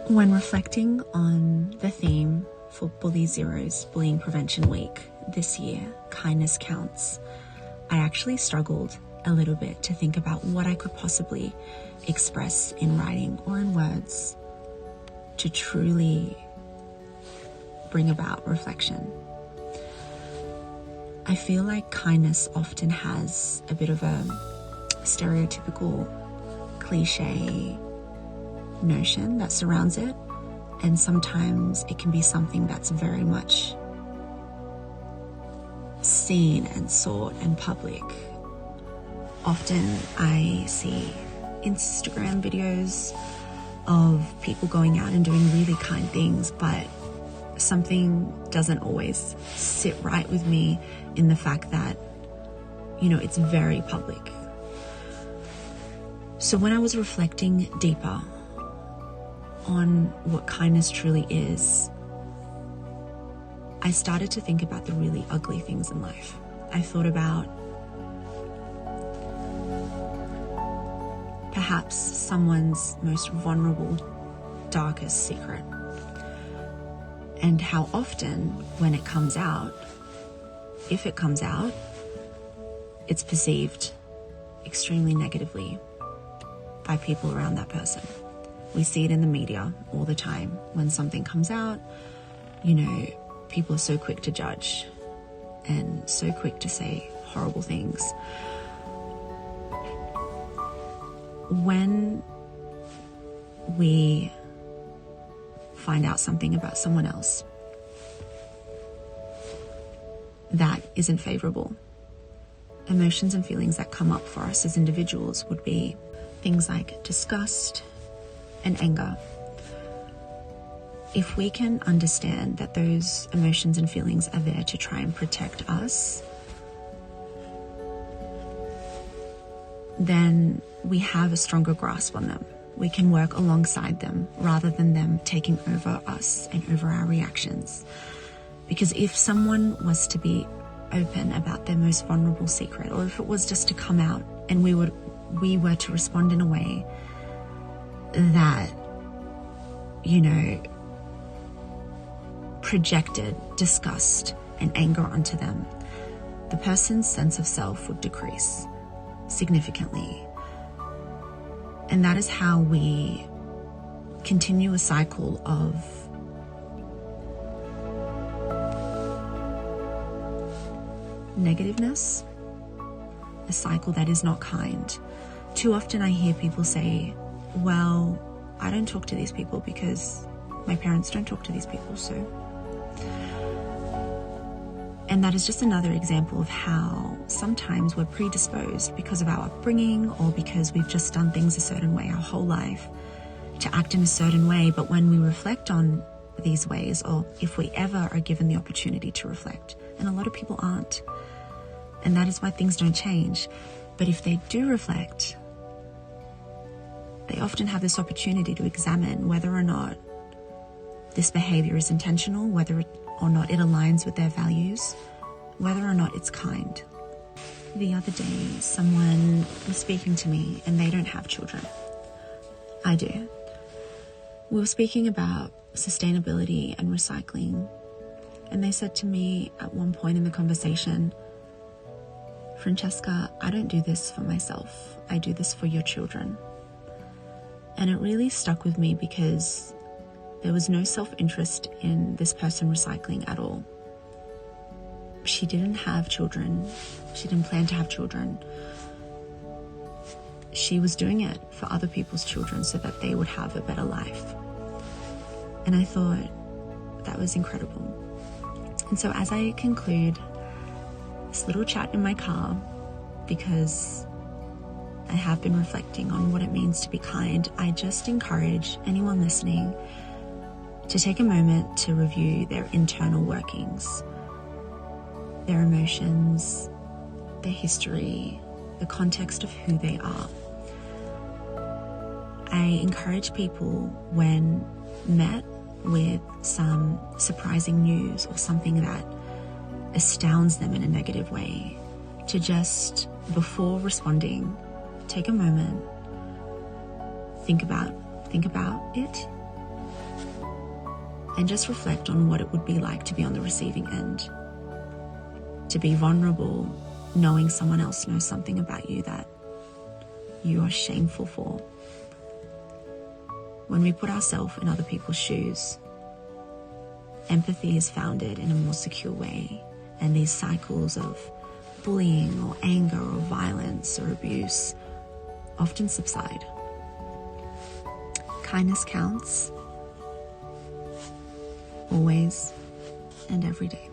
When reflecting on the theme for Bully Zero's Bullying Prevention Week this year, kindness counts, I actually struggled a little bit to think about what I could possibly express in writing or in words to truly bring about reflection. I feel like kindness often has a bit of a stereotypical cliche notion that surrounds it, and sometimes it can be something that's very much seen and sought and public. Often I see Instagram videos of people going out and doing really kind things, but something doesn't always sit right with me in the fact that, it's very public. So when I was reflecting deeper on what kindness truly is, I started to think about the really ugly things in life. I thought about perhaps someone's most vulnerable, darkest secret, and how often when it comes out, if it comes out, it's perceived extremely negatively by people around that person. We see it in the media all the time. When something comes out, people are so quick to judge and so quick to say horrible things. When we find out something about someone else that isn't favorable, emotions and feelings that come up for us as individuals would be things like disgust and anger. If we can understand that those emotions and feelings are there to try and protect us, then we have a stronger grasp on them. We can work alongside them rather than them taking over us and over our reactions. Because if someone was to be open about their most vulnerable secret, or if it was just to come out and we were to respond in a way that, projected disgust and anger onto them, the person's sense of self would decrease significantly. And that is how we continue a cycle of negativeness, a cycle that is not kind. Too often I hear people say, well, I don't talk to these people because my parents don't talk to these people, so. And that is just another example of how sometimes we're predisposed because of our upbringing or because we've just done things a certain way our whole life to act in a certain way. But when we reflect on these ways, or if we ever are given the opportunity to reflect, and a lot of people aren't, and that is why things don't change. But if they do reflect, they often have this opportunity to examine whether or not this behavior is intentional, whether or not it aligns with their values, whether or not it's kind. The other day, someone was speaking to me and they don't have children. I do. We were speaking about sustainability and recycling, and they said to me at one point in the conversation, Franchesca, I don't do this for myself. I do this for your children. And it really stuck with me because there was no self-interest in this person recycling at all. She didn't have children. She didn't plan to have children. She was doing it for other people's children so that they would have a better life. And I thought that was incredible. And so as I conclude this little chat in my car, because I have been reflecting on what it means to be kind, I just encourage anyone listening to take a moment to review their internal workings, their emotions, their history, the context of who they are. I encourage people when met with some surprising news or something that astounds them in a negative way to just, before responding, take a moment think about it, and just reflect on what it would be like to be on the receiving end, to be vulnerable, knowing someone else knows something about you that you are shameful for. When we put ourselves in other people's shoes, empathy is founded in a more secure way, and these cycles of bullying or anger or violence or abuse often subside. Kindness counts, always and every day.